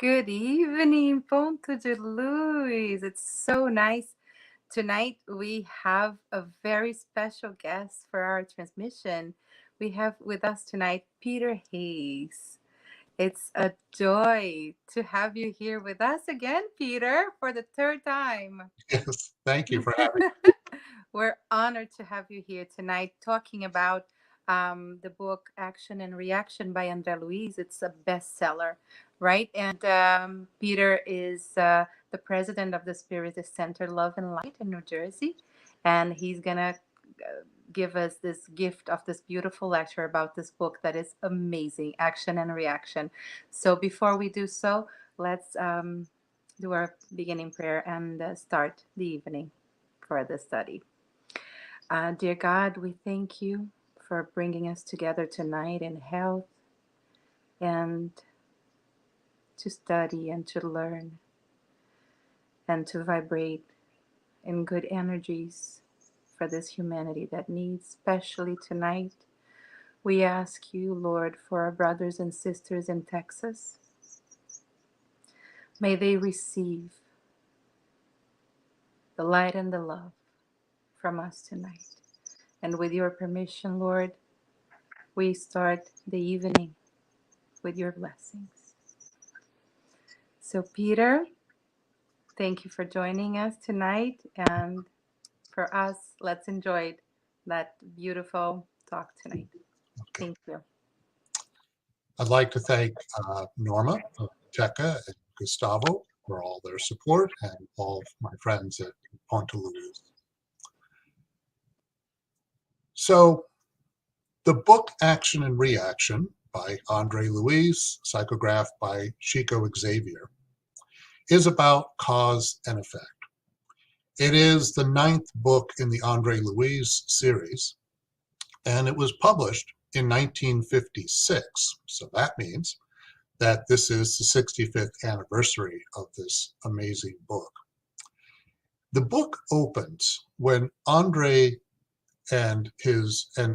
Good evening, Ponto de Luz. It's so nice. Tonight we have a very special guest for our transmission. We have with us tonight Peter Hayes. It's a joy to have you here with us again, Peter, for the third time. Yes, thank you for having We're honored to have you here tonight talking about the book Action and Reaction by André Luiz. It's a bestseller, right? And Peter is the president of the Spirit Center Love and Light in New Jersey. And he's going to give us this gift of this beautiful lecture about this book that is amazing, Action and Reaction. So before we do so, let's do our beginning prayer and start the evening for the study. Dear God, we thank you for bringing us together tonight in health and to study and to learn and to vibrate in good energies for this humanity that needs, especially tonight. We ask you, Lord, for our brothers and sisters in Texas. May they receive the light and the love from us tonight. And with your permission, Lord, we start the evening with your blessings. So, Peter, thank you for joining us tonight. And for us, let's enjoy that beautiful talk tonight. Okay. Thank you. I'd like to thank Norma, Tekka, and Gustavo for all their support and all of my friends at Ponte Luz. So the book Action and Reaction by André Luiz, psychographed by Chico Xavier, is about cause and effect. It is the 9th book in the André Luiz series, and it was published in 1956. So that means that this is the 65th anniversary of this amazing book. The book opens when Andre and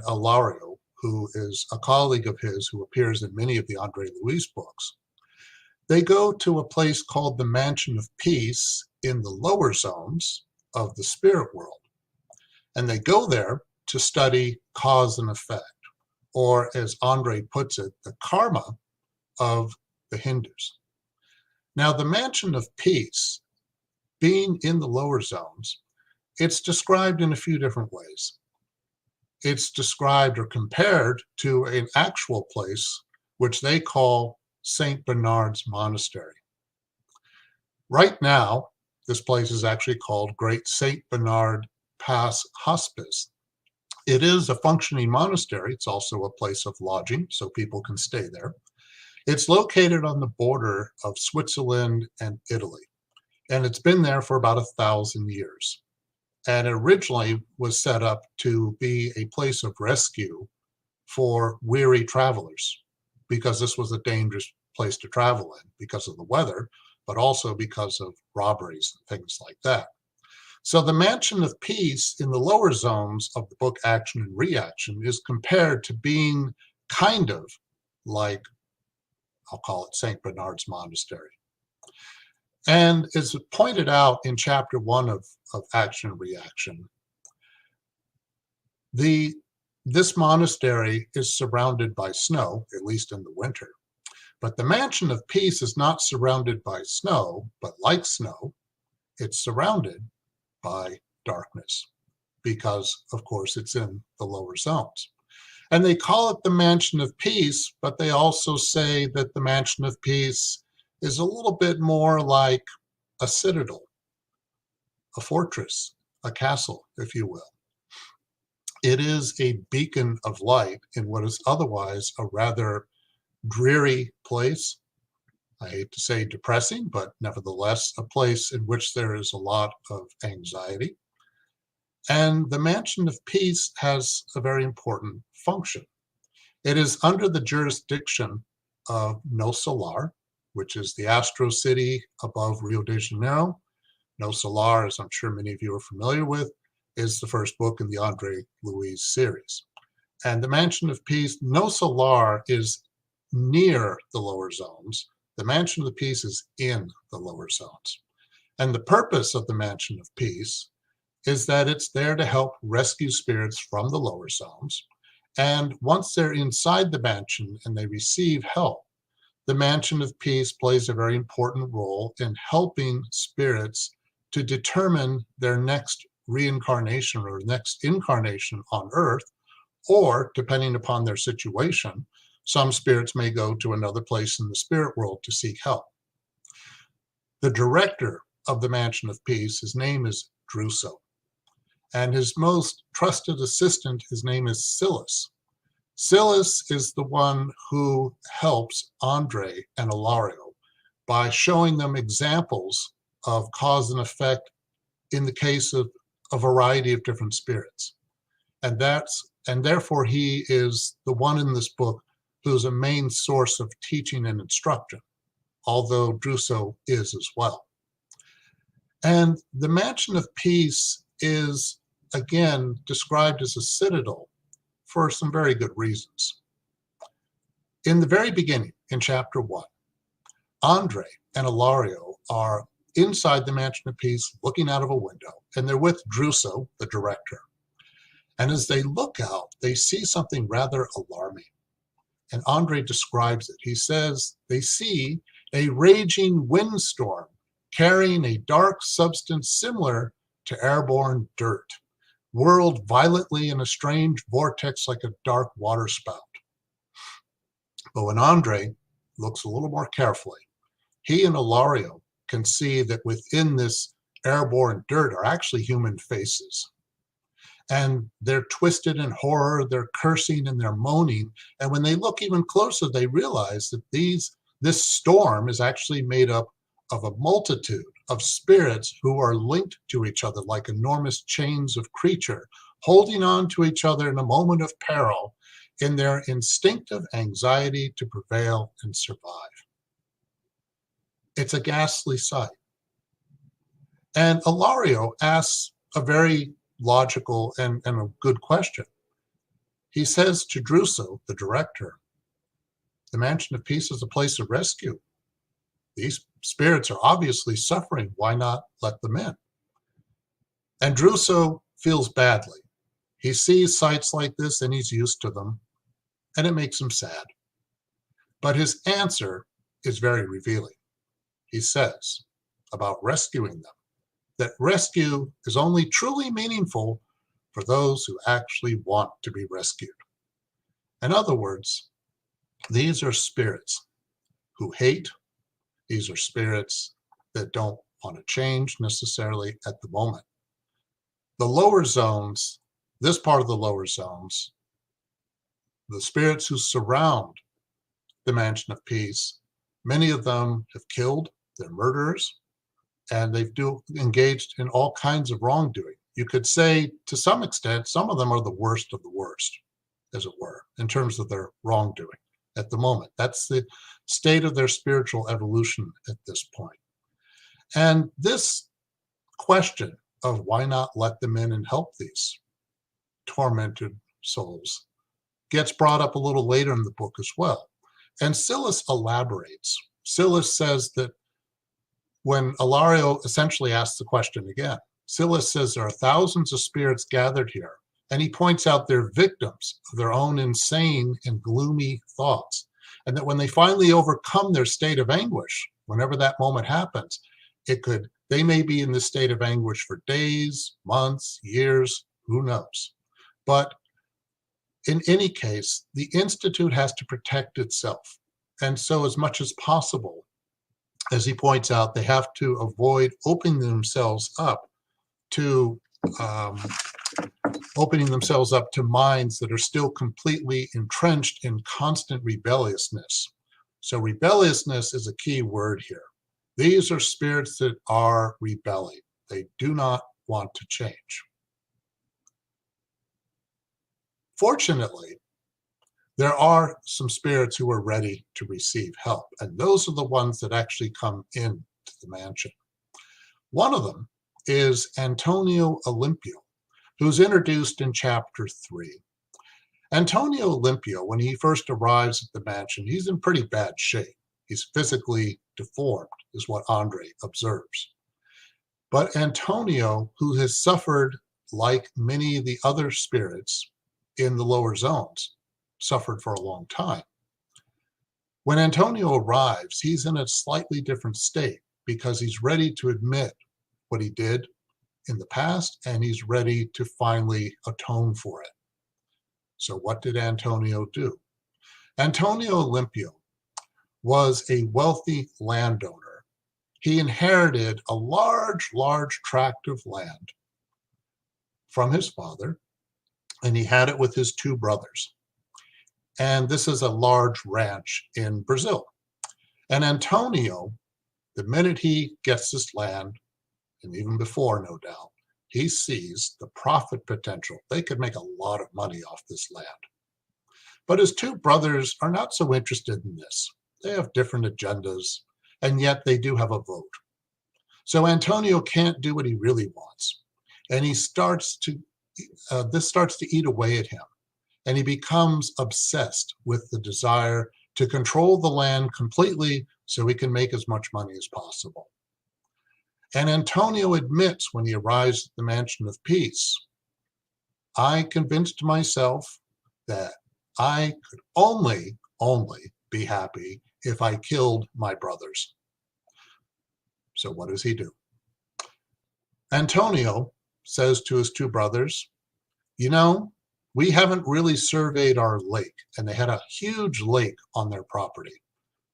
Ilario, who is a colleague of his who appears in many of the André Luiz books, they go to a place called the Mansion of Peace in the lower zones of the spirit world. And they go there to study cause and effect, or as Andre puts it, the karma of the Hindus. Now, the Mansion of Peace, being in the lower zones, it's described in a few different ways. It's described or compared to an actual place which they call St. Bernard's Monastery. Right now, this place is actually called Great St. Bernard Pass Hospice. It is a functioning monastery. It's also a place of lodging, so people can stay there. It's located on the border of Switzerland and Italy, and it's been there for about 1,000 years. And it originally was set up to be a place of rescue for weary travelers, because this was a dangerous place to travel in because of the weather, but also because of robberies and things like that. So the Mansion of Peace in the lower zones of the book Action and Reaction is compared to being kind of like, I'll call it St. Bernard's Monastery. And as pointed out in chapter 1 of Action and Reaction, this monastery is surrounded by snow, at least in the winter. But the Mansion of Peace is not surrounded by snow, but like snow, it's surrounded by darkness because, of course, it's in the lower zones. And they call it the Mansion of Peace, but they also say that the Mansion of Peace is a little bit more like a citadel, a fortress, a castle, if you will. It is a beacon of light in what is otherwise a rather dreary place. I hate to say depressing, but nevertheless a place in which there is a lot of anxiety. And the Mansion of Peace has a very important function. It is under the jurisdiction of No Solar, which is the Astro City above Rio de Janeiro. No Solar, as I'm sure many of you are familiar with, is the first book in the André Luiz series. And the Mansion of Peace, No Solar, is near the lower zones, The Mansion of Peace is in the lower zones. And the purpose of the Mansion of Peace is that it's there to help rescue spirits from the lower zones. And once they're inside the mansion and they receive help, the Mansion of Peace plays a very important role in helping spirits to determine their next reincarnation or next incarnation on Earth, or depending upon their situation, some spirits may go to another place in the spirit world to seek help. The director of the Mansion of Peace, his name is Druso, and his most trusted assistant, his name is Silas. Silas is the one who helps Andre and Ilario by showing them examples of cause and effect in the case of a variety of different spirits. And therefore he is the one in this book who's a main source of teaching and instruction, although Druso is as well. And the Mansion of Peace is, again, described as a citadel for some very good reasons. In the very beginning, in chapter 1, Andre and Ilario are inside the Mansion of Peace looking out of a window, and they're with Druso, the director. And as they look out, they see something rather alarming. And Andre describes it. He says they see a raging windstorm carrying a dark substance similar to airborne dirt, whirled violently in a strange vortex like a dark water spout. But when Andre looks a little more carefully, he and Ilario can see that within this airborne dirt are actually human faces. And they're twisted in horror, they're cursing and they're moaning. And when they look even closer, they realize that this storm is actually made up of a multitude of spirits who are linked to each other like enormous chains of creature, holding on to each other in a moment of peril in their instinctive anxiety to prevail and survive. It's a ghastly sight. And Ilario asks a very logical and a good question. He says to Druso, the director, the Mansion of Peace is a place of rescue. These spirits are obviously suffering. Why not let them in? And Druso feels badly. He sees sights like this and he's used to them, and it makes him sad. But his answer is very revealing. He says about rescuing them, that rescue is only truly meaningful for those who actually want to be rescued. In other words, these are spirits who hate. These are spirits that don't want to change necessarily at the moment. The lower zones, this part of the lower zones, the spirits who surround the Mansion of Peace, many of them have killed, they're murderers, and they've engaged in all kinds of wrongdoing. You could say, to some extent, some of them are the worst of the worst, as it were, in terms of their wrongdoing at the moment. That's the state of their spiritual evolution at this point. And this question of why not let them in and help these tormented souls gets brought up a little later in the book as well. And Silas elaborates. Silas says that when Ilario essentially asks the question again, Silas says there are thousands of spirits gathered here, and he points out they're victims of their own insane and gloomy thoughts, and that when they finally overcome their state of anguish, whenever that moment happens, they may be in this state of anguish for days, months, years, who knows. But in any case, the Institute has to protect itself. And so as much as possible, as he points out, they have to avoid opening themselves up to minds that are still completely entrenched in constant rebelliousness. So rebelliousness is a key word here. These are spirits that are rebelling. They do not want to change. Fortunately, there are some spirits who are ready to receive help, and those are the ones that actually come into the mansion. One of them is Antonio Olimpio, who's introduced in chapter 3. Antonio Olimpio, when he first arrives at the mansion, he's in pretty bad shape. He's physically deformed, is what Andre observes. But Antonio, who has suffered like many of the other spirits in the lower zones, suffered for a long time. When Antonio arrives, he's in a slightly different state because he's ready to admit what he did in the past, and he's ready to finally atone for it. So what did Antonio do? Antonio Olympio was a wealthy landowner. He inherited a large tract of land from his father, and he had it with his two brothers. And this is a large ranch in Brazil. And Antonio, the minute he gets this land, and even before, no doubt, he sees the profit potential. They could make a lot of money off this land. But his two brothers are not so interested in this. They have different agendas, and yet they do have a vote. So Antonio can't do what he really wants. And he starts to, this starts to eat away at him. And he becomes obsessed with the desire to control the land completely so he can make as much money as possible. And Antonio admits when he arrives at the Mansion of Peace, I convinced myself that I could only be happy if I killed my brothers. So what does he do? Antonio says to his two brothers, you know, we haven't really surveyed our lake, and they had a huge lake on their property.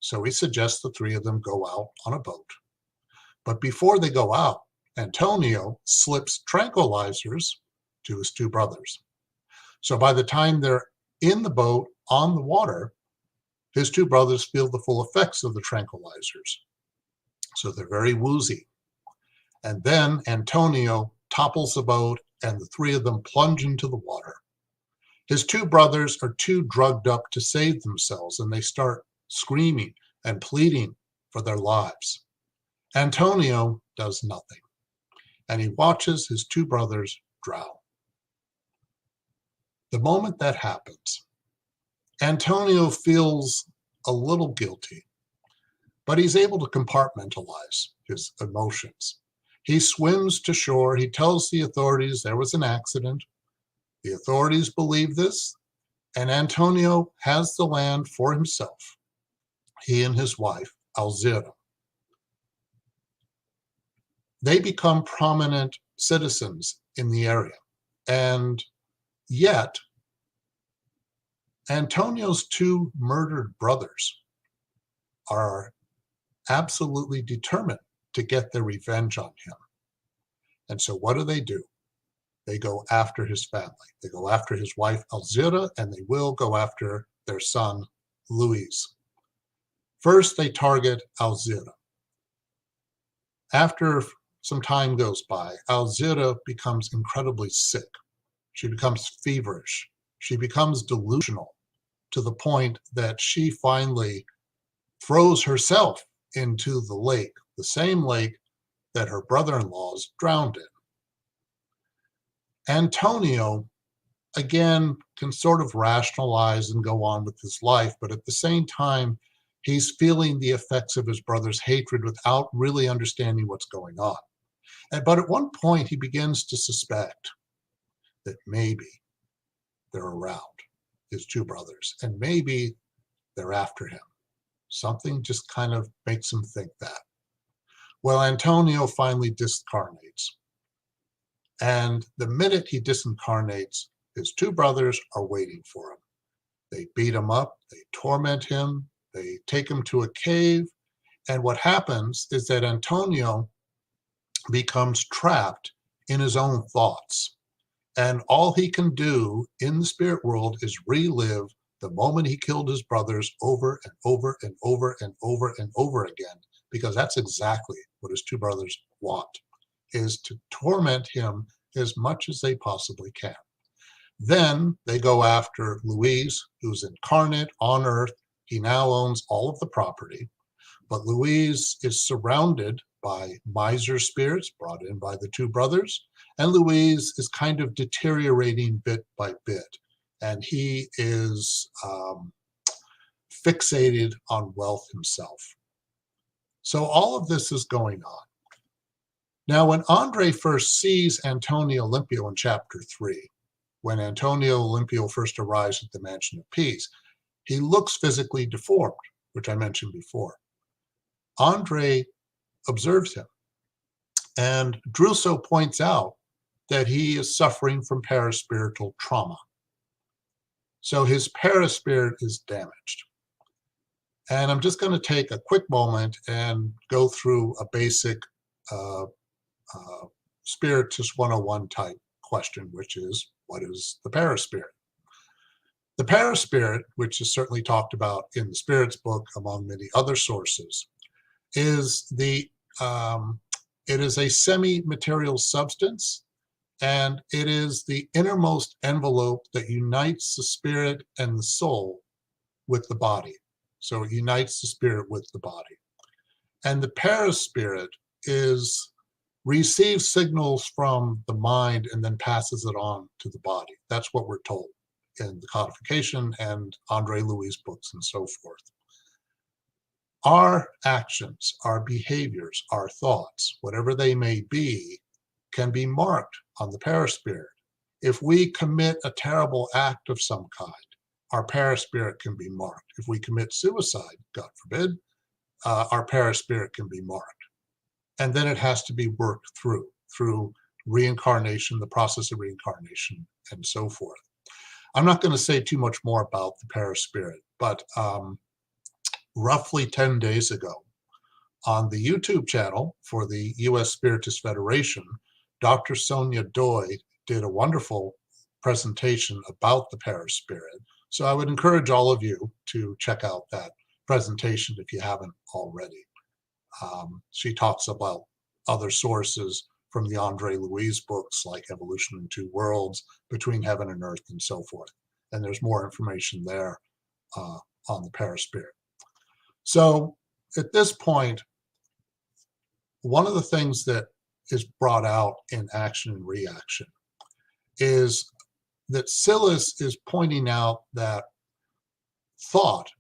So he suggests the three of them go out on a boat. But before they go out, Antonio slips tranquilizers to his two brothers. So by the time they're in the boat on the water, his two brothers feel the full effects of the tranquilizers. So they're very woozy. And then Antonio topples the boat and the three of them plunge into the water. His two brothers are too drugged up to save themselves, and they start screaming and pleading for their lives. Antonio does nothing, and he watches his two brothers drown. The moment that happens, Antonio feels a little guilty, but he's able to compartmentalize his emotions. He swims to shore. He tells the authorities there was an accident. The authorities believe this, and Antonio has the land for himself, he and his wife, Alzira. They become prominent citizens in the area, and yet Antonio's two murdered brothers are absolutely determined to get their revenge on him. And so what do? They go after his family. They go after his wife, Alzira, and they will go after their son, Luis. First, they target Alzira. After some time goes by, Alzira becomes incredibly sick. She becomes feverish. She becomes delusional to the point that she finally throws herself into the lake, the same lake that her brother-in-laws drowned in. Antonio, again, can sort of rationalize and go on with his life, but at the same time, he's feeling the effects of his brother's hatred without really understanding what's going on. But at one point, he begins to suspect that maybe they're around, his two brothers, and maybe they're after him. Something just kind of makes him think that. Well, Antonio finally disincarnates. And the minute he disincarnates, his two brothers are waiting for him. They beat him up, they torment him, they take him to a cave. And what happens is that Antonio becomes trapped in his own thoughts. And all he can do in the spirit world is relive the moment he killed his brothers over and over and over and over and over again, because that's exactly what his two brothers want, is to torment him as much as they possibly can. Then they go after Luis, who's incarnate on Earth. He now owns all of the property, but Luis is surrounded by miser spirits brought in by the two brothers, and Luis is kind of deteriorating bit by bit. And he is fixated on wealth himself. So all of this is going on. Now, when Andre first sees Antonio Olympio in chapter 3, when Antonio Olympio first arrives at the Mansion of Peace, he looks physically deformed, which I mentioned before. Andre observes him, and Druso points out that he is suffering from paraspiritual trauma. So his paraspirit is damaged. And I'm just going to take a quick moment and go through a basic Spiritist 101 type question, which is, what is the paraspirit? The paraspirit, which is certainly talked about in the Spirits book among many other sources, is it is a semi-material substance, and it is the innermost envelope that unites the spirit and the soul with the body. So it unites the spirit with the body. And the paraspirit receives signals from the mind and then passes it on to the body. That's what we're told in the codification and Andre Louis' books and so forth. Our actions, our behaviors, our thoughts, whatever they may be, can be marked on the paraspirit. If we commit a terrible act of some kind, our paraspirit can be marked. If we commit suicide, God forbid, our paraspirit can be marked. And then it has to be worked through reincarnation, the process of reincarnation, and so forth. I'm not going to say too much more about the paraspirit, but roughly 10 days ago, on the YouTube channel for the U.S. Spiritist Federation, Dr. Sonia did a wonderful presentation about the paraspirit. So I would encourage all of you to check out that presentation if you haven't already. She talks about other sources from the Andre Louis books, like Evolution in Two Worlds, Between Heaven and Earth, and so forth. And there's more information there on the paraspirit. So at this point, one of the things that is brought out in Action and Reaction is that Silas is pointing out that thought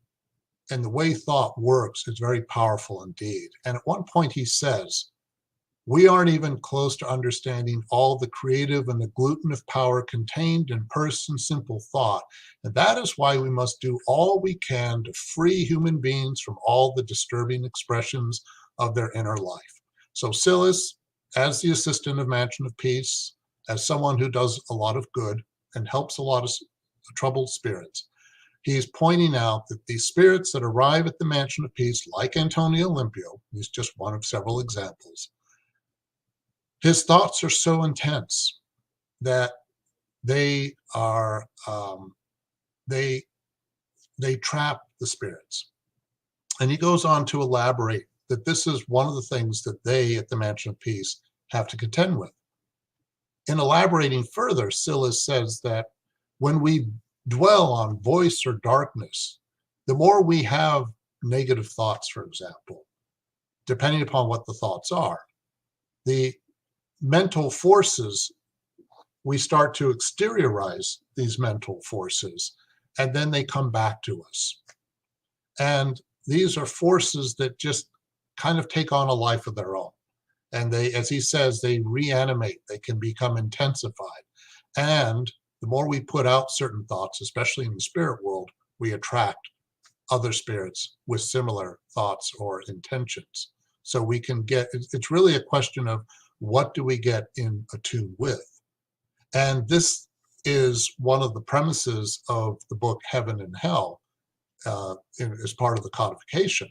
and the way thought works is very powerful indeed. And at one point he says, we aren't even close to understanding all the creative and agglutinative power contained in pure simple thought. And that is why we must do all we can to free human beings from all the disturbing expressions of their inner life. So Silas, as the assistant of Mansion of Peace, as someone who does a lot of good and helps a lot of troubled spirits, he's pointing out that these spirits that arrive at the Mansion of Peace, like Antonio Olympio, he's just one of several examples, his thoughts are so intense that they are they trap the spirits. And he goes on to elaborate that this is one of the things that they at the Mansion of Peace have to contend with. In elaborating further, Silas says that when we dwell on voice or darkness, the more we have negative thoughts, for example, depending upon what the thoughts are, the mental forces, we start to exteriorize these mental forces, and then they come back to us. And these are forces that just kind of take on a life of their own. And they, as he says, they reanimate, they can become intensified. And the more we put out certain thoughts, especially in the spirit world, we attract other spirits with similar thoughts or intentions. So we can get, it's really a question of what do we get in attune with? And this is one of the premises of the book Heaven and Hell as part of the codification,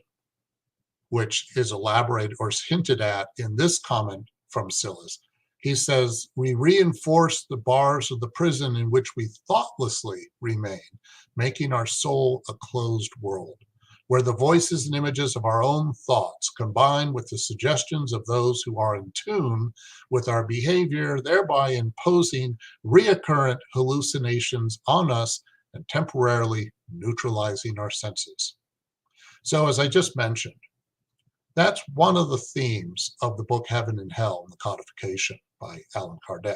which is elaborated or is hinted at in this comment from Silas. He says, we reinforce the bars of the prison in which we thoughtlessly remain, making our soul a closed world, where the voices and images of our own thoughts combine with the suggestions of those who are in tune with our behavior, thereby imposing reoccurrent hallucinations on us and temporarily neutralizing our senses. So as I just mentioned, that's one of the themes of the book Heaven and Hell in the Codification by Allan Kardec.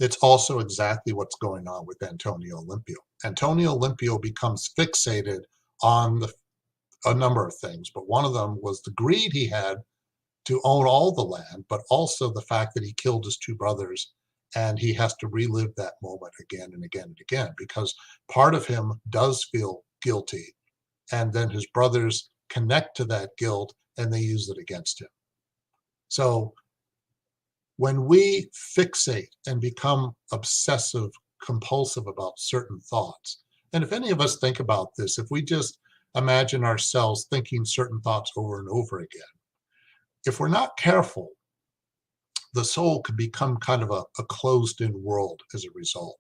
It's also exactly what's going on with Antonio Olympio. Antonio Olympio becomes fixated on a number of things, but one of them was the greed he had to own all the land, but also the fact that he killed his two brothers, and he has to relive that moment again and again and again, because part of him does feel guilty, and then his brothers connect to that guilt and they use it against him. So when we fixate and become obsessive compulsive about certain thoughts, and if any of us think about this, if we just imagine ourselves thinking certain thoughts over and over again, if we're not careful, the soul could become kind of a closed-in world as a result.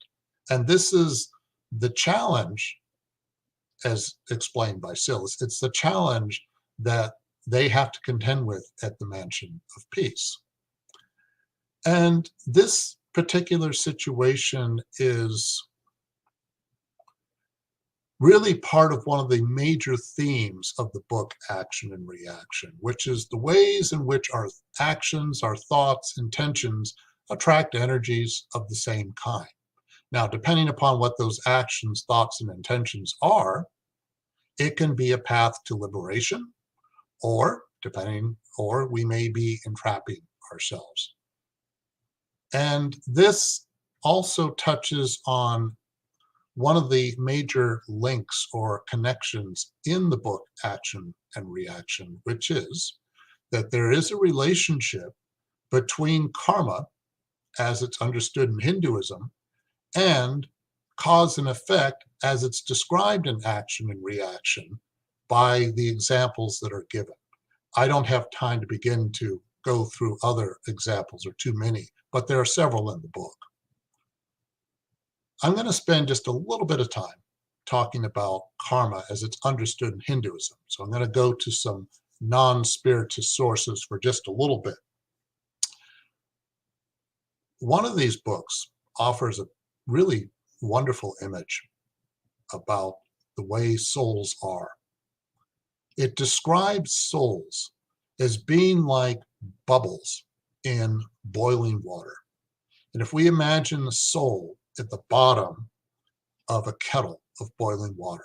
And this is the challenge, as explained by Silas. It's the challenge that they have to contend with at the Mansion of Peace. And this particular situation is really part of one of the major themes of the book Action and Reaction, which is the ways in which our actions, our thoughts, intentions attract energies of the same kind. Now, depending upon what those actions, thoughts, and intentions are, it can be a path to liberation, or we may be entrapping ourselves. And this also touches on one of the major links or connections in the book Action and Reaction, which is that there is a relationship between karma, as it's understood in Hinduism, and cause and effect, as it's described in Action and Reaction by the examples that are given. I don't have time to begin to go through other examples, or too many, but there are several in the book. I'm going to spend just a little bit of time talking about karma as it's understood in Hinduism. So I'm going to go to some non-spiritist sources for just a little bit. One of these books offers a really wonderful image about the way souls are. It describes souls as being like bubbles in boiling water. And if we imagine the soul at the bottom of a kettle of boiling water,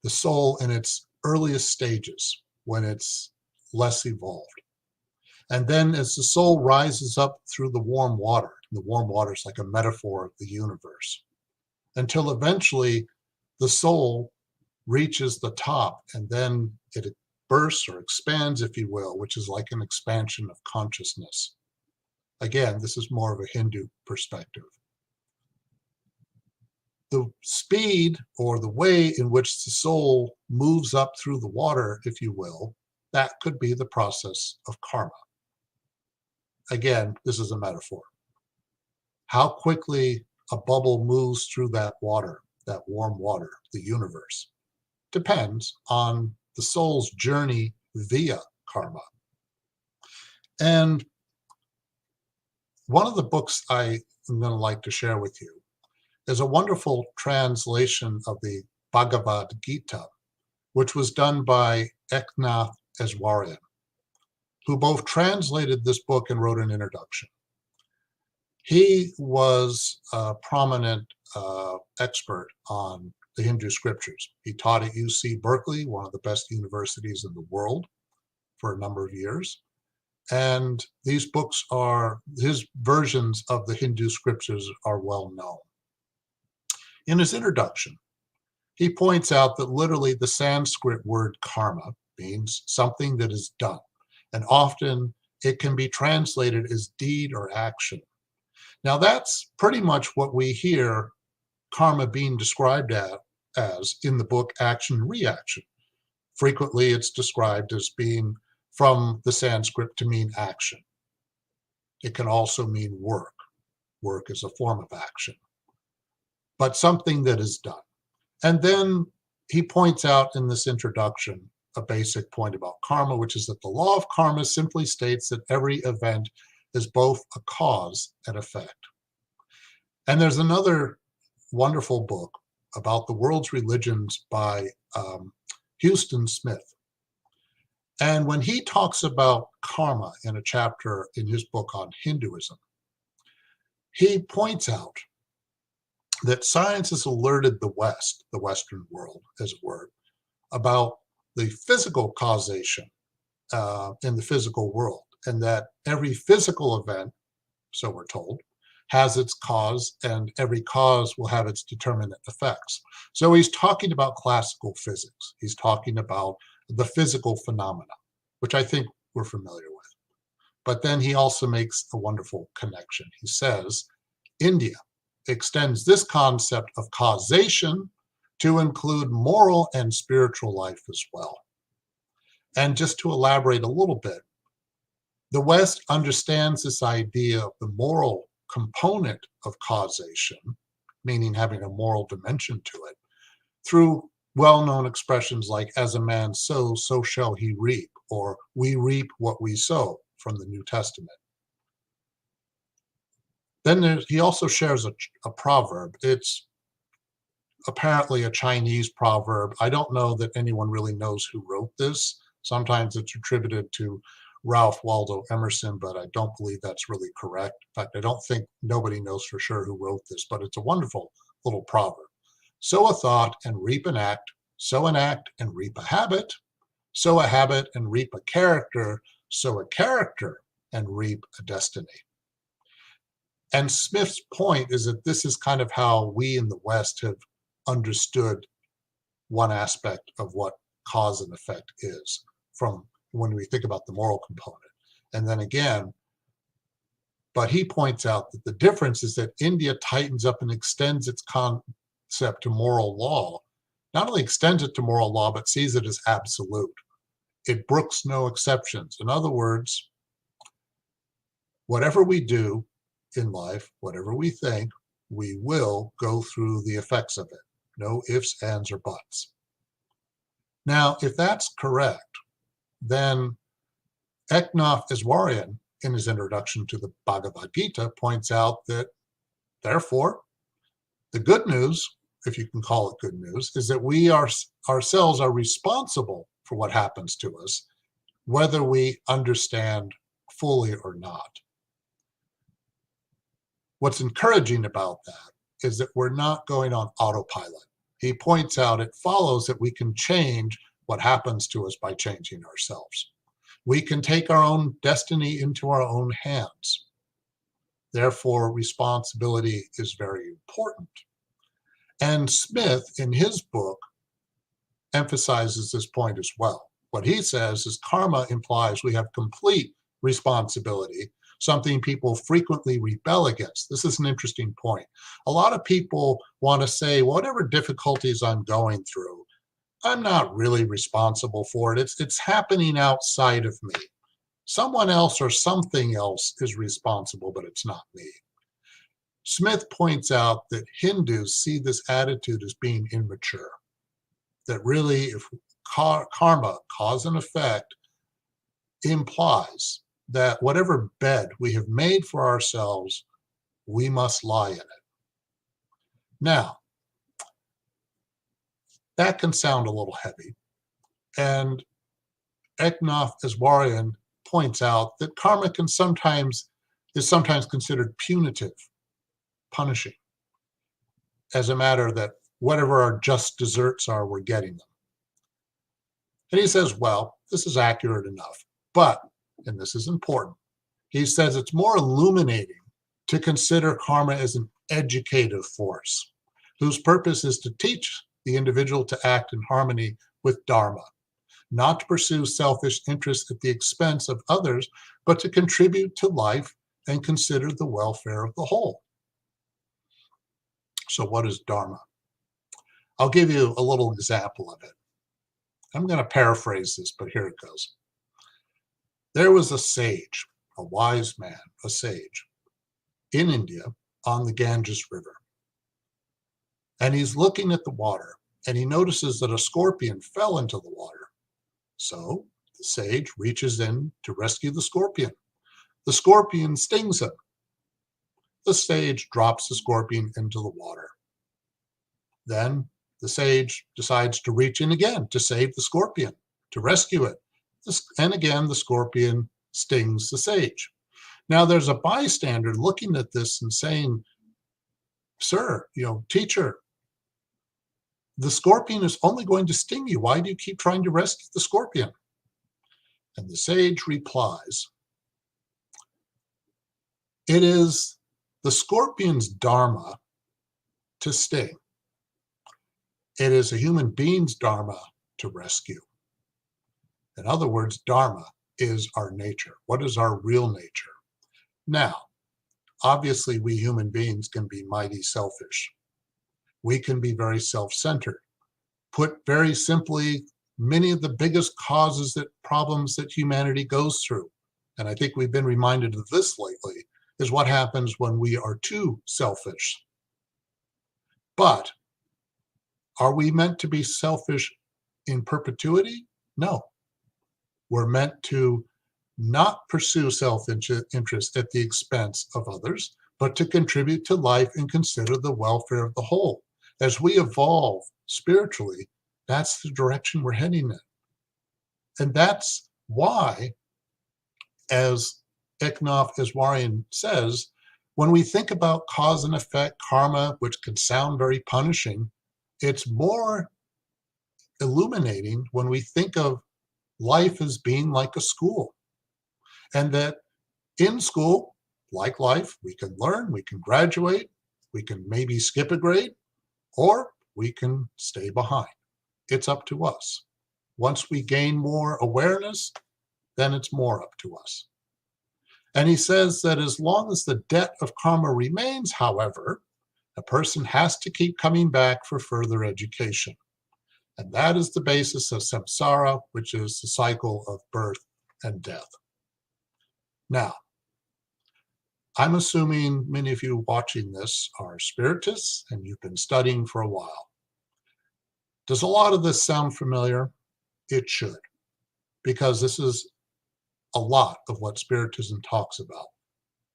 the soul in its earliest stages, when it's less evolved, and then as the soul rises up through the warm water is like a metaphor of the universe, until eventually the soul reaches the top, and then it bursts or expands, if you will, which is like an expansion of consciousness. Again, this is more of a Hindu perspective. The speed or the way in which the soul moves up through the water, if you will, that could be the process of karma. Again, this is a metaphor. How quickly a bubble moves through that water, that warm water, the universe, depends on the soul's journey via karma. And one of the books I am going to like to share with you is a wonderful translation of the Bhagavad Gita, which was done by Eknath Eswarian, who both translated this book and wrote an introduction. He was a prominent expert on the Hindu scriptures. He taught at UC Berkeley, one of the best universities in the world, for a number of years. And these books are, his versions of the Hindu scriptures are well known. In his introduction, he points out that literally the Sanskrit word karma means something that is done, and often it can be translated as deed or action. Now that's pretty much what we hear karma being described as in the book Action and Reaction. Frequently it's described as being from the Sanskrit to mean action. It can also mean work. Work is a form of action, but something that is done. And then he points out in this introduction a basic point about karma, which is that the law of karma simply states that every event is both a cause and effect. And there's another wonderful book about the world's religions by Houston Smith. And when he talks about karma in a chapter in his book on Hinduism, he points out that science has alerted the West, the Western world, as it were, about the physical causation in the physical world, and that every physical event, so we're told, has its cause, and every cause will have its determinate effects. So he's talking about classical physics. He's talking about the physical phenomena, which I think we're familiar with. But then he also makes a wonderful connection. He says, India extends this concept of causation to include moral and spiritual life as well. And just to elaborate a little bit, the West understands this idea of the moral component of causation, meaning having a moral dimension to it, through well-known expressions like, as a man sows, so shall he reap, or we reap what we sow from the New Testament. Then he also shares a proverb. It's apparently a Chinese proverb. I don't know that anyone really knows who wrote this. Sometimes it's attributed to Ralph Waldo Emerson, but I don't believe that's really correct. In fact, I don't think nobody knows for sure who wrote this, but it's a wonderful little proverb. Sow a thought and reap an act, sow an act and reap a habit, sow a habit and reap a character, sow a character and reap a destiny. And Smith's point is that this is kind of how we in the West have understood one aspect of what cause and effect is, from when we think about the moral component. And then again, but he points out that the difference is that India tightens up and extends its concept to moral law. Not only extends it to moral law, but sees it as absolute. It brooks no exceptions. In other words, whatever we do in life, whatever we think, we will go through the effects of it. No ifs, ands, or buts. Now, if that's correct, then AKSCenter-NY, in his introduction to the Bhagavad Gita, points out that, therefore, the good news, if you can call it good news, is that we ourselves are responsible for what happens to us, whether we understand fully or not. What's encouraging about that is that we're not going on autopilot. He points out it follows that we can change what happens to us by changing ourselves. We can take our own destiny into our own hands. Therefore, responsibility is very important. And Smith, in his book, emphasizes this point as well. What he says is karma implies we have complete responsibility, something people frequently rebel against. This is an interesting point. A lot of people want to say, whatever difficulties I'm going through, I'm not really responsible for it. It's happening outside of me. Someone else or something else is responsible, but it's not me. Smith points out that Hindus see this attitude as being immature. That really, if karma, cause and effect, implies that whatever bed we have made for ourselves, we must lie in it. Now, that can sound a little heavy. And AKSCenter-NY points out that karma is sometimes considered punitive, punishing, as a matter that whatever our just deserts are, we're getting them. And he says, well, this is accurate enough, but, and this is important, he says it's more illuminating to consider karma as an educative force, whose purpose is to teach the individual to act in harmony with Dharma, not to pursue selfish interests at the expense of others, but to contribute to life and consider the welfare of the whole. So what is Dharma? I'll give you a little example of it. I'm going to paraphrase this, but here it goes. There was a sage, a wise man, a sage, in India on the Ganges River. And he's looking at the water, and he notices that a scorpion fell into the water. So the sage reaches in to rescue the scorpion. The scorpion stings him. The sage drops the scorpion into the water. Then the sage decides to reach in again to save the scorpion, to rescue it. And again, the scorpion stings the sage. Now there's a bystander looking at this and saying, sir, teacher, the scorpion is only going to sting you. Why do you keep trying to rescue the scorpion? And the sage replies, it is the scorpion's dharma to sting. It is a human being's dharma to rescue. In other words, dharma is our nature. What is our real nature? Now, obviously, we human beings can be mighty selfish. We can be very self-centered. Put very simply, many of the biggest problems that humanity goes through, and I think we've been reminded of this lately, is what happens when we are too selfish. But are we meant to be selfish in perpetuity? No. We're meant to not pursue self-interest at the expense of others, but to contribute to life and consider the welfare of the whole. As we evolve spiritually, that's the direction we're heading in. And that's why, as Eknath Iswarian says, when we think about cause and effect, karma, which can sound very punishing, it's more illuminating when we think of life as being like a school. And that in school, like life, we can learn, we can graduate, we can maybe skip a grade, or we can stay behind. It's up to us. Once we gain more awareness, then it's more up to us. And he says that as long as the debt of karma remains, however, a person has to keep coming back for further education. And that is the basis of samsara, which is the cycle of birth and death. Now, I'm assuming many of you watching this are spiritists and you've been studying for a while. Does a lot of this sound familiar? It should, because this is a lot of what Spiritism talks about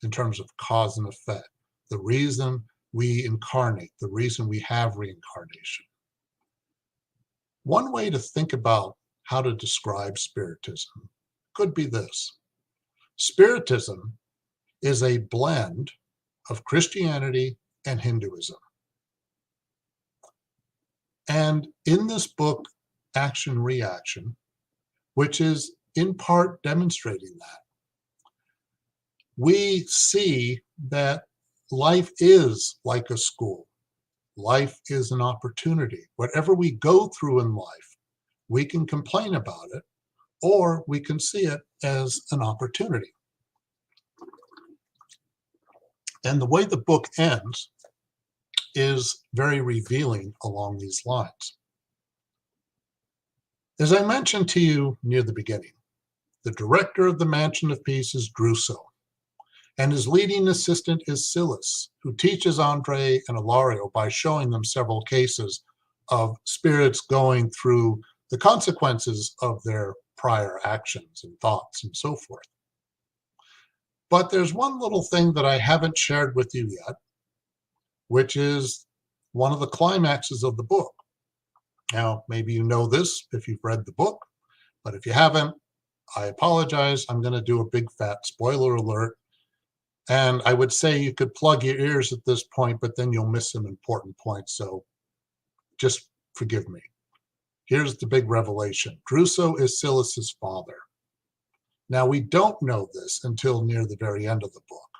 in terms of cause and effect, the reason we incarnate, the reason we have reincarnation. One way to think about how to describe Spiritism could be this. Spiritism is a blend of Christianity and Hinduism. And in this book, Action Reaction, which is in part demonstrating that, we see that life is like a school. Life is an opportunity. Whatever we go through in life, we can complain about it, or we can see it as an opportunity. And the way the book ends is very revealing along these lines. As I mentioned to you near the beginning, the director of the Mansion of Peace is Druso, and his leading assistant is Silas, who teaches Andre and Ilario by showing them several cases of spirits going through the consequences of their prior actions and thoughts and so forth. But there's one little thing that I haven't shared with you yet, which is one of the climaxes of the book. Now, maybe you know this if you've read the book, but if you haven't, I apologize. I'm going to do a big fat spoiler alert. And I would say you could plug your ears at this point, but then you'll miss some important points. So just forgive me. Here's the big revelation. Druso is Silas's father. Now, we don't know this until near the very end of the book.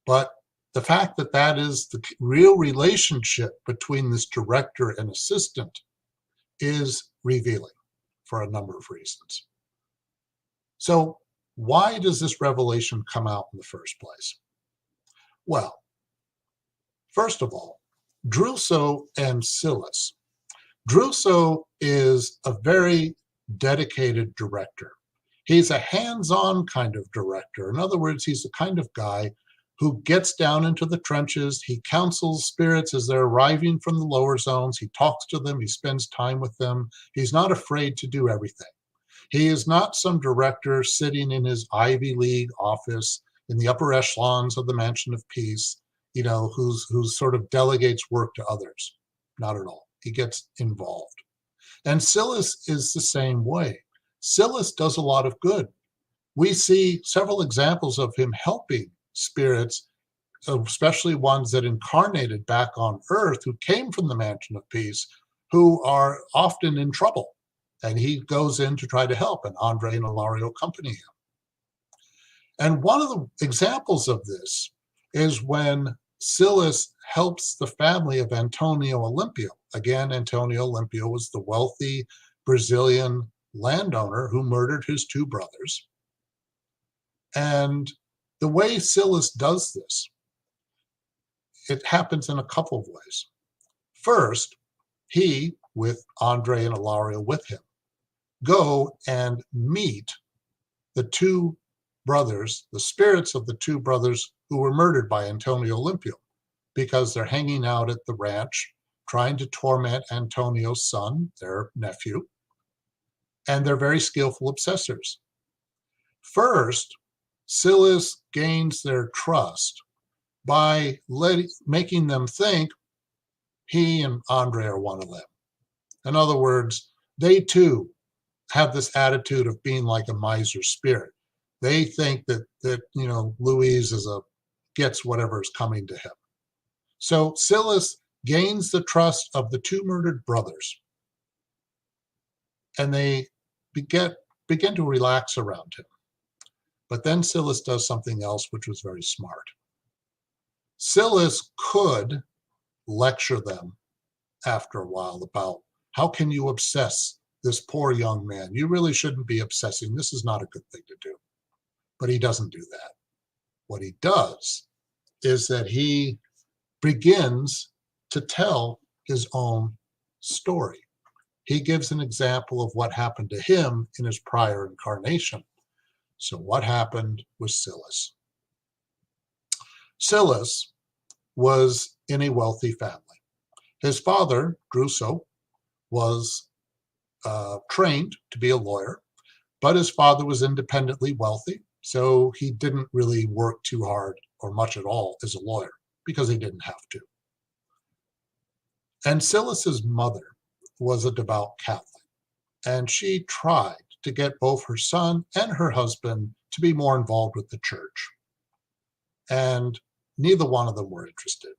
But the fact that that is the real relationship between this director and assistant is revealing for a number of reasons. So why does this revelation come out in the first place? Well, first of all, Druso and Silas. Druso is a very dedicated director. He's a hands-on kind of director. In other words, he's the kind of guy who gets down into the trenches. He counsels spirits as they're arriving from the lower zones. He talks to them. He spends time with them. He's not afraid to do everything. He is not some director sitting in his Ivy League office in the upper echelons of the Mansion of Peace, who's sort of delegates work to others. Not at all. He gets involved. And Silas is the same way. Silas does a lot of good. we see several examples of him helping spirits, especially ones that incarnated back on Earth, who came from the Mansion of Peace, who are often in trouble. And he goes in to try to help, and Andre and Ilario accompany him. And one of the examples of this is when Silas helps the family of Antonio Olimpio. Again, Antonio Olimpio was the wealthy Brazilian landowner who murdered his two brothers. And the way Silas does this, it happens in a couple of ways. First, he, with Andre and Ilario with him, go and meet the two brothers, the spirits of the two brothers who were murdered by Antonio Olimpio, because they're hanging out at the ranch trying to torment Antonio's son, their nephew, and they're very skillful obsessors. First, Silas gains their trust by making them think he and Andre are one of them. In other words, they too have this attitude of being like a miser spirit. They think that Louise gets whatever is coming to him. So Silas gains the trust of the two murdered brothers, and they begin to relax around him. But then Silas does something else which was very smart. Silas could lecture them after a while about how can you obsess this poor young man? You really shouldn't be obsessing. This is not a good thing to do. But he doesn't do that. What he does is that he begins to tell his own story. He gives an example of what happened to him in his prior incarnation. So what happened with Silas? Silas was in a wealthy family. His father, Druso, was trained to be a lawyer, but his father was independently wealthy, so he didn't really work too hard or much at all as a lawyer because he didn't have to. And Silas's mother was a devout Catholic, and she tried to get both her son and her husband to be more involved with the church. And neither one of them were interested.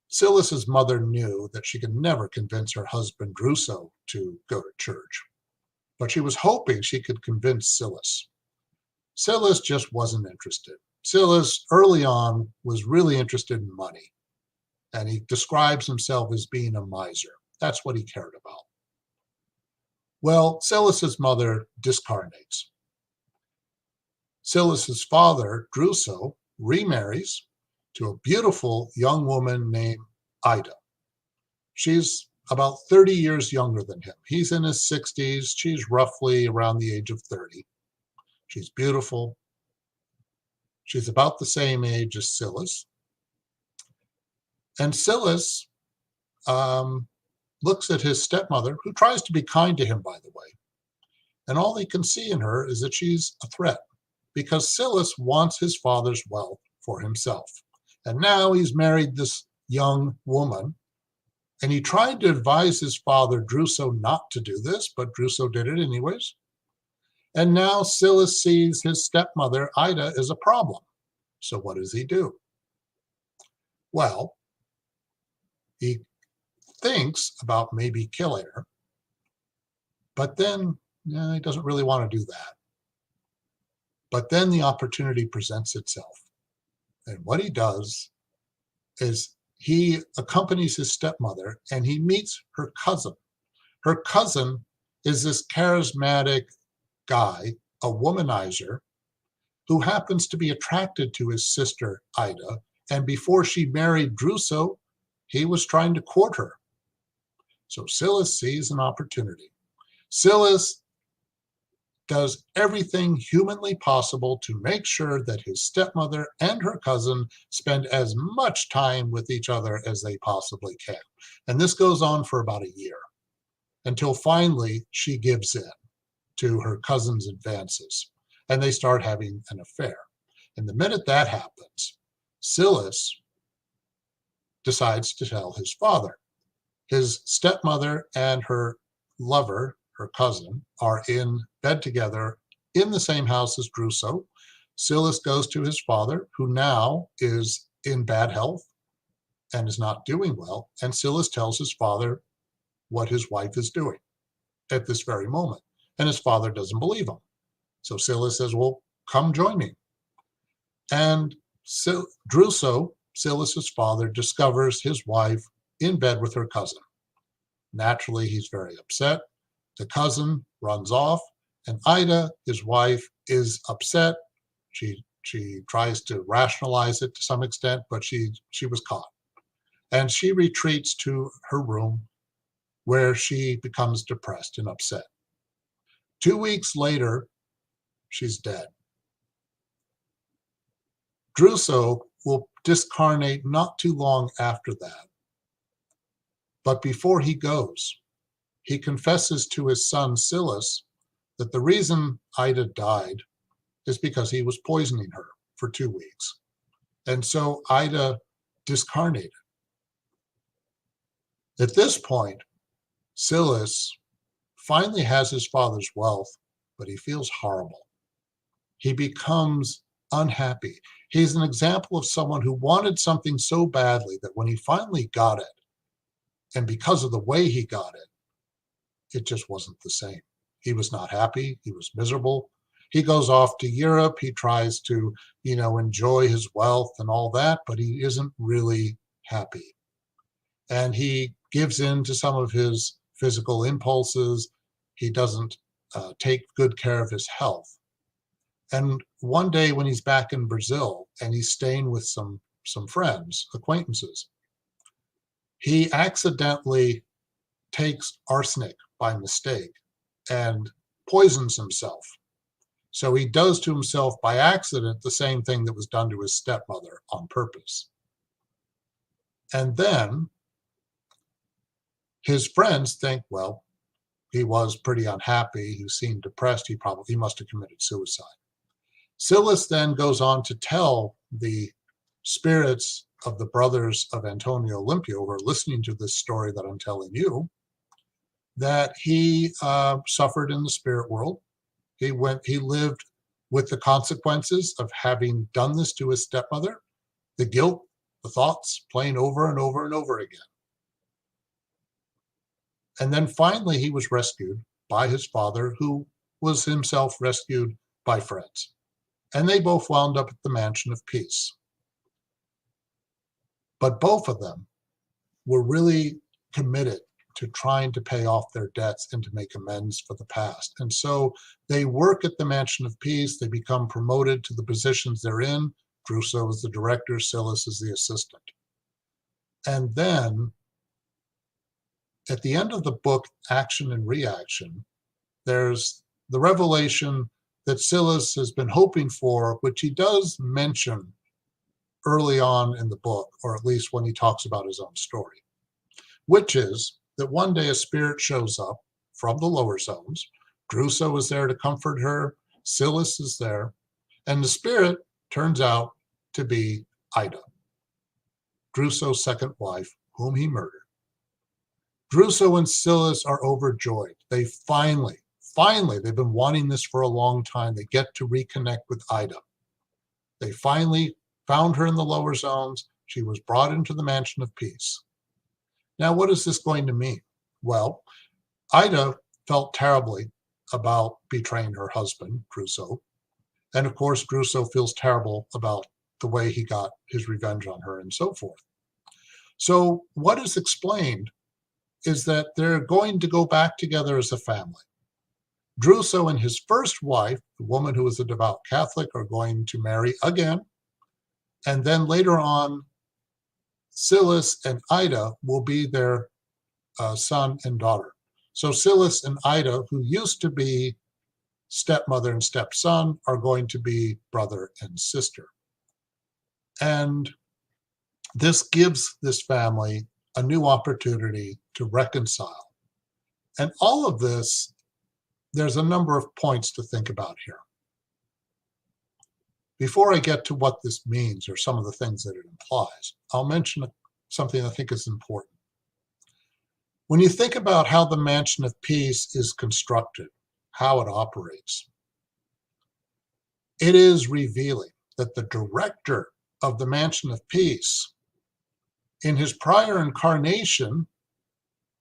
Silas's mother knew that she could never convince her husband Druso to go to church, but she was hoping she could convince Silas. Silas just wasn't interested. Silas, early on, was really interested in money, and he describes himself as being a miser. That's what he cared about. Well, Silas's mother discarnates. Silas's father, Druso, remarries to a beautiful young woman named Ida. She's about 30 years younger than him. He's in his 60s. She's roughly around the age of 30. She's beautiful. She's about the same age as Silas. And Silas looks at his stepmother, who tries to be kind to him, by the way. And all he can see in her is that she's a threat, because Silas wants his father's wealth for himself. And now he's married this young woman, and he tried to advise his father, Druso, not to do this, but Druso did it anyways. And now Silas sees his stepmother, Ida, as a problem. So what does he do? Well, he thinks about maybe killing her, but then he doesn't really want to do that. But then the opportunity presents itself. And what he does is he accompanies his stepmother and he meets her cousin. Her cousin is this charismatic guy, a womanizer, who happens to be attracted to his sister, Ida. And before she married Druso, he was trying to court her. So Silas sees an opportunity. Silas does everything humanly possible to make sure that his stepmother and her cousin spend as much time with each other as they possibly can. And this goes on for about a year, until finally she gives in to her cousin's advances, and they start having an affair. And the minute that happens, Silas decides to tell his father. His stepmother and her lover, her cousin, are in bed together in the same house as Druso, Silas goes to his father, who now is in bad health and is not doing well. And Silas tells his father what his wife is doing at this very moment. And his father doesn't believe him. So Silas says, well, come join me. And so Druso, Silas's father, discovers his wife in bed with her cousin. Naturally, he's very upset. The cousin runs off, and Ida, his wife, is upset. She tries to rationalize it to some extent, but she was caught. And she retreats to her room, where she becomes depressed and upset. 2 weeks later, she's dead. Druso will discarnate not too long after that. But before he goes, he confesses to his son Silas that the reason Ida died is because he was poisoning her for 2 weeks. And so Ida discarnated. At this point, Silas finally has his father's wealth, but he feels horrible. He becomes unhappy. He's an example of someone who wanted something so badly that when he finally got it, and because of the way he got it, it just wasn't the same. He was not happy. He was miserable. He goes off to Europe. He tries to, enjoy his wealth and all that, but he isn't really happy. And he gives in to some of his physical impulses. He doesn't take good care of his health. And one day when he's back in Brazil and he's staying with some friends, acquaintances, he accidentally takes arsenic by mistake and poisons himself. So he does to himself by accident the same thing that was done to his stepmother on purpose. And then his friends think, well, he was pretty unhappy. He seemed depressed. He must have committed suicide. Silas then goes on to tell the spirits of the brothers of Antonio Olympio, who are listening to this story that I'm telling you, that he suffered in the spirit world. He lived with the consequences of having done this to his stepmother, the guilt, the thoughts playing over and over and over again. And then finally he was rescued by his father, who was himself rescued by friends. And they both wound up at the Mansion of Peace. But both of them were really committed to trying to pay off their debts and to make amends for the past. And so they work at the Mansion of Peace. They become promoted to the positions they're in. Druso is the director, Silas is the assistant. And then at the end of the book, Action and Reaction, there's the revelation that Silas has been hoping for, which he does mention early on in the book, or at least when he talks about his own story, which is that one day a spirit shows up from the lower zones. Druso is there to comfort her. Silas is there. And the spirit turns out to be Ida, Druso's second wife, whom he murdered. Druso and Silas are overjoyed. They finally, they've been wanting this for a long time. They get to reconnect with Ida. They finally found her in the lower zones. She was brought into the Mansion of Peace. Now, what is this going to mean? Well, Ida felt terribly about betraying her husband, Druso. And of course, Druso feels terrible about the way he got his revenge on her and so forth. So what is explained is that they're going to go back together as a family. Druso and his first wife, the woman who is a devout Catholic, are going to marry again. And then later on, Silas and Ida will be their son and daughter. So Silas and Ida, who used to be stepmother and stepson, are going to be brother and sister. And this gives this family a new opportunity to reconcile. And all of this, there's a number of points to think about here. Before I get to what this means or some of the things that it implies, I'll mention something I think is important. When you think about how the Mansion of Peace is constructed, how it operates, it is revealing that the director of the Mansion of Peace, in his prior incarnation,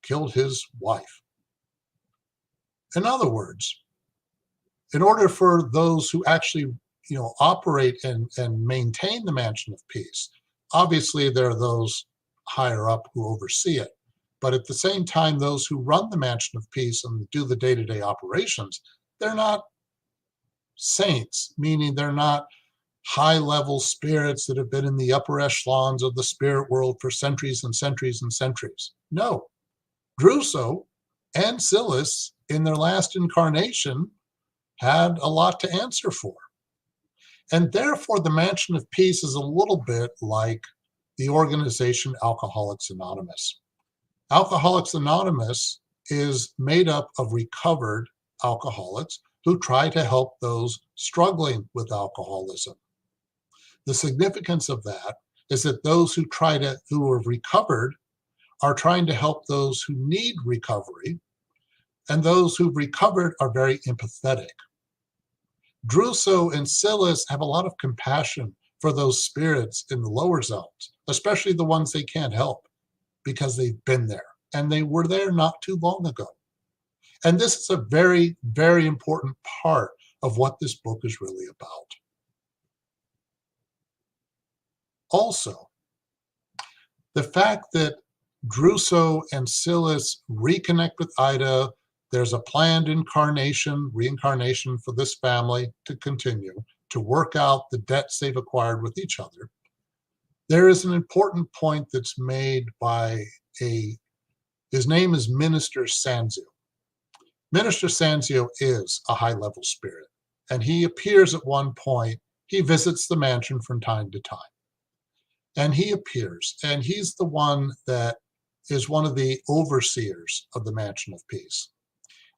killed his wife. In other words, in order for those who actually operate and maintain the Mansion of Peace, obviously there are those higher up who oversee it. But at the same time, those who run the Mansion of Peace and do the day-to-day operations, they're not saints, meaning they're not high-level spirits that have been in the upper echelons of the spirit world for centuries and centuries and centuries. No. Druso and Silas, in their last incarnation, had a lot to answer for. And therefore, the Mansion of Peace is a little bit like the organization Alcoholics Anonymous. Alcoholics Anonymous is made up of recovered alcoholics who try to help those struggling with alcoholism. The significance of that is that those who have recovered are trying to help those who need recovery, and those who've recovered are very empathetic. Druso and Silas have a lot of compassion for those spirits in the lower zones, especially the ones they can't help, because they've been there, and they were there not too long ago. And this is a very, very important part of what this book is really about. Also, the fact that Druso and Silas reconnect with Ida, there's a planned reincarnation for this family to continue, to work out the debts they've acquired with each other. There is an important point that's made by his name is Minister Sanzio. Minister Sanzio is a high-level spirit, and he appears at one point. He visits the mansion from time to time. And he appears, and he's the one that is one of the overseers of the Mansion of Peace.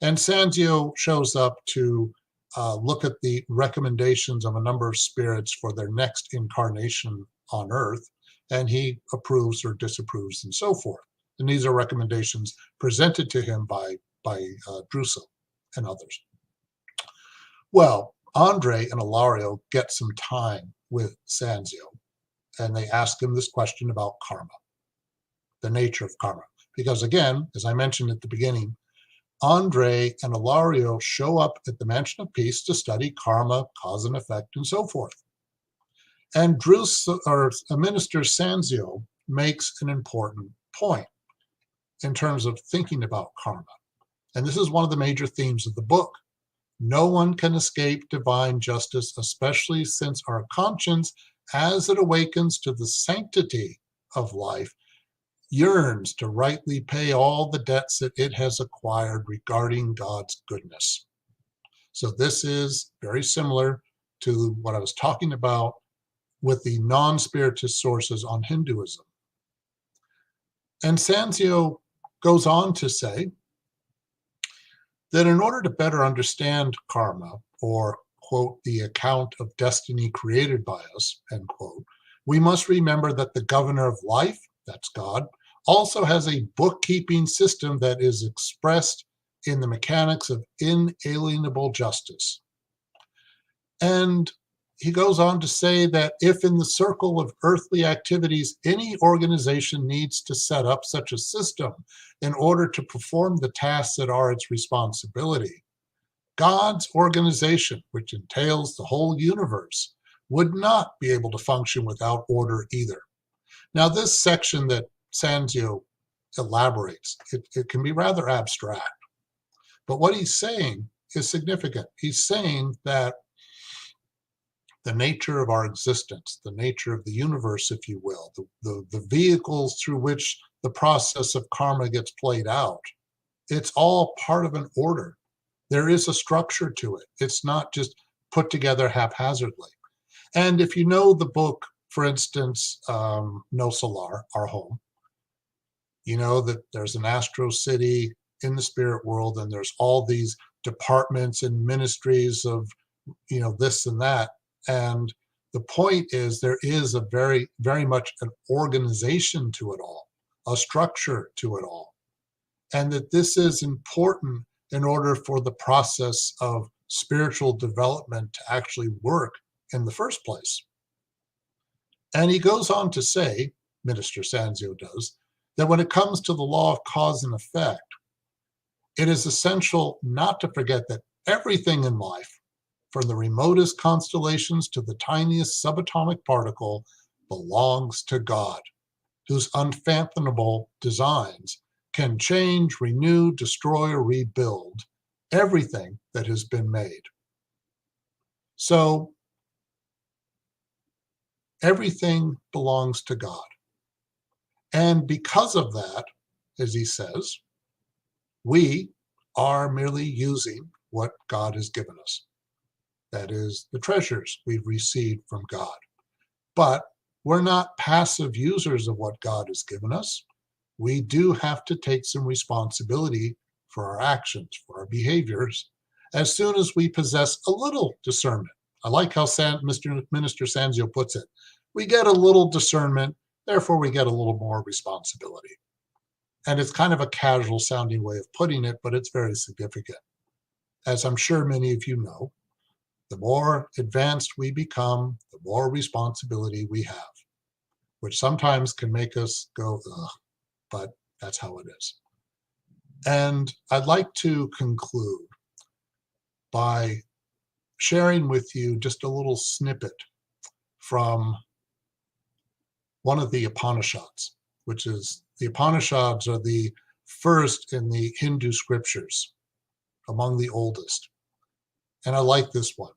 And Sanzio shows up to look at the recommendations of a number of spirits for their next incarnation on Earth, and he approves or disapproves and so forth. And these are recommendations presented to him by Druso and others. Well, Andre and Ilario get some time with Sanzio, and they ask him this question about karma, the nature of karma. Because again, as I mentioned at the beginning, Andre and Ilario show up at the Mansion of Peace to study karma, cause and effect, and so forth. And Minister Sanzio makes an important point in terms of thinking about karma. And this is one of the major themes of the book. No one can escape divine justice, especially since our conscience, as it awakens to the sanctity of life, yearns to rightly pay all the debts that it has acquired regarding God's goodness. So this is very similar to what I was talking about with the non-spiritist sources on Hinduism. And Sanzio goes on to say that in order to better understand karma, or, quote, the account of destiny created by us, end quote, we must remember that the governor of life, that's God, also has a bookkeeping system that is expressed in the mechanics of inalienable justice. And he goes on to say that if in the circle of earthly activities, any organization needs to set up such a system in order to perform the tasks that are its responsibility, God's organization, which entails the whole universe, would not be able to function without order either. Now, this section that Sanzio elaborates, it can be rather abstract, but what he's saying is significant. He's saying that the nature of our existence, the nature of the universe, if you will, the vehicles through which the process of karma gets played out, it's all part of an order. There is a structure to it. It's not just put together haphazardly. And if you know the book, for instance, No Solar, Our Home, you know that there's an astro city in the spirit world, and there's all these departments and ministries of, this and that. And the point is, there is a very, very much an organization to it all, a structure to it all. And that this is important in order for the process of spiritual development to actually work in the first place. And he goes on to say, Minister Sanzio does, that when it comes to the law of cause and effect, it is essential not to forget that everything in life, from the remotest constellations to the tiniest subatomic particle, belongs to God, whose unfathomable designs can change, renew, destroy, or rebuild everything that has been made. So everything belongs to God. And because of that, as he says, we are merely using what God has given us. That is the treasures we've received from God. But we're not passive users of what God has given us. We do have to take some responsibility for our actions, for our behaviors, as soon as we possess a little discernment. I like how Minister Sanzio puts it. We get a little discernment, therefore we get a little more responsibility. And it's kind of a casual sounding way of putting it, but it's very significant. As I'm sure many of you know, the more advanced we become, the more responsibility we have, which sometimes can make us go, ugh, but that's how it is. And I'd like to conclude by sharing with you just a little snippet from one of the Upanishads, which is the Upanishads are the first in the Hindu scriptures, among the oldest. And I like this one.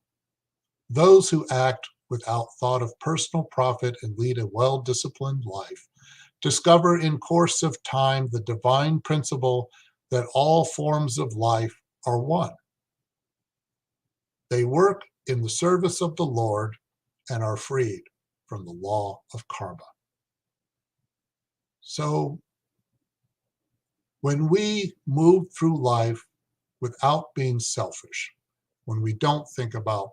Those who act without thought of personal profit and lead a well-disciplined life discover in course of time the divine principle that all forms of life are one. They work in the service of the Lord and are freed from the law of karma. So when we move through life without being selfish, when we don't think about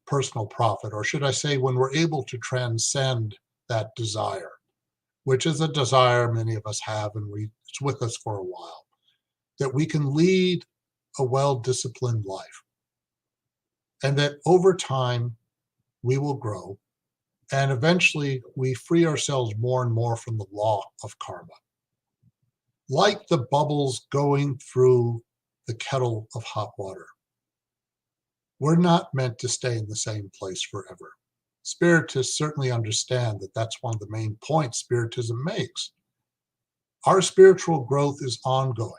personal profit, or should I say, when we're able to transcend that desire, which is a desire many of us have and it's with us for a while, that we can lead a well-disciplined life. And that over time, we will grow. And eventually, we free ourselves more and more from the law of karma. Like the bubbles going through the kettle of hot water, we're not meant to stay in the same place forever. Spiritists certainly understand that that's one of the main points Spiritism makes. Our spiritual growth is ongoing.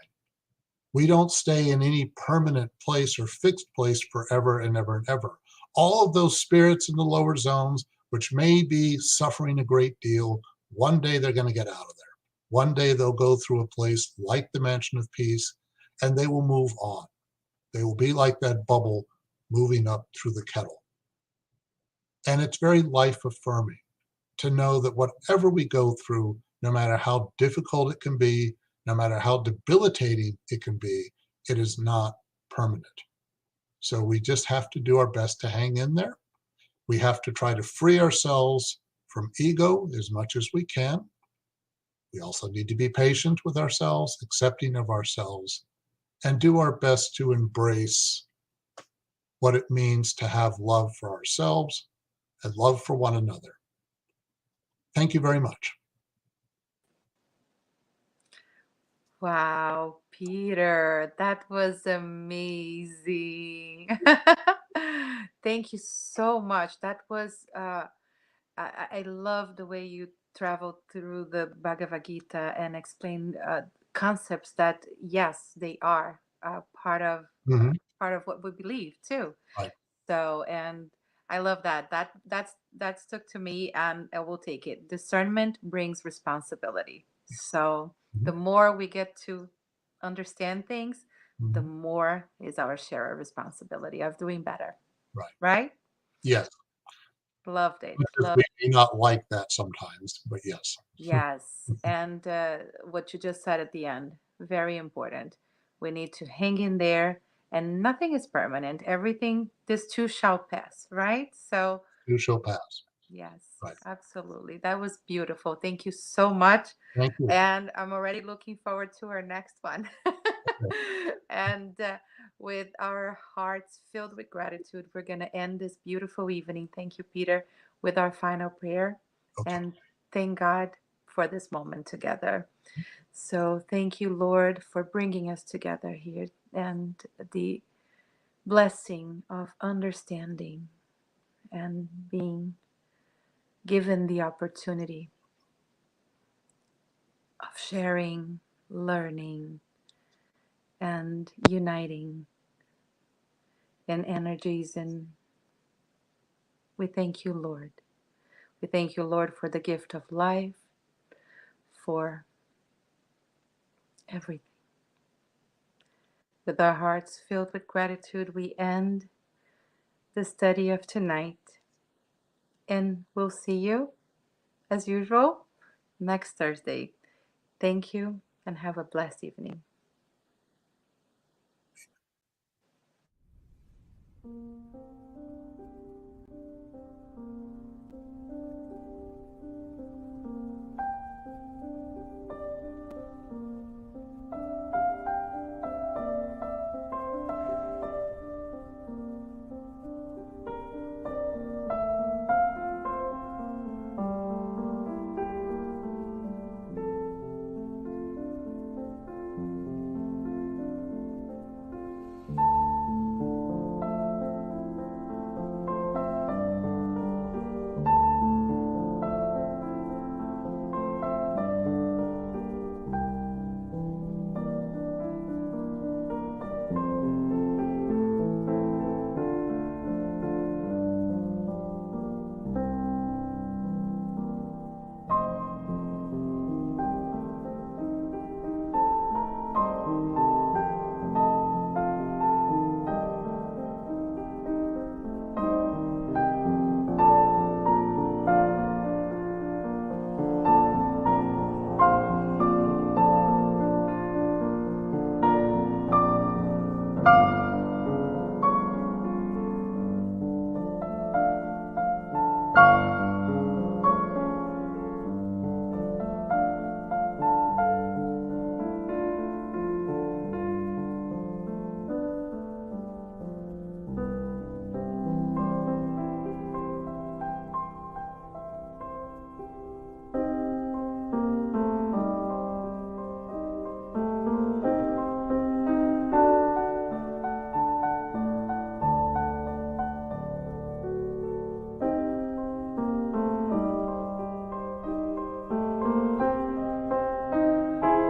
We don't stay in any permanent place or fixed place forever and ever and ever. All of those spirits in the lower zones, which may be suffering a great deal, one day they're going to get out of there. One day they'll go through a place like the Mansion of Peace, and they will move on. They will be like that bubble moving up through the kettle. And it's very life-affirming to know that whatever we go through, no matter how difficult it can be, no matter how debilitating it can be, it is not permanent. So we just have to do our best to hang in there. We have to try to free ourselves from ego as much as we can. We also need to be patient with ourselves, accepting of ourselves, and do our best to embrace what it means to have love for ourselves and love for one another. Thank you very much. Wow, Peter, that was amazing. Thank you so much. That was, I love the way you traveled through the Bhagavad Gita and explained concepts that, yes, they are Mhm. part of what we believe too. Right. So, and I love that. That stuck to me, and I will take it. Discernment brings responsibility. So, the Mhm. more we get to understand things, the Mhm. more is our share of responsibility of doing better. Right. Right? Yes. Loved it. Because we may not like that sometimes, but yes. Yes. And what you just said at the end, very important. We need to hang in there, and nothing is permanent. Everything, this too shall pass, right? So, You shall pass. yes, Right. absolutely. That was beautiful. Thank you so much. Thank you. And I'm already looking forward to our next one. Okay. And with our hearts filled with gratitude, we're going to end this beautiful evening. Thank you, Peter, with our final prayer. Okay. And thank God for this moment together. So thank you, Lord, for bringing us together here and the blessing of understanding and being given the opportunity of sharing, learning, and uniting in energies. And we thank you, Lord. We thank you, Lord, for the gift of life, for everything. With our hearts filled with gratitude, we end the study of tonight. And we'll see you, as usual, next Thursday. Thank you and have a blessed evening.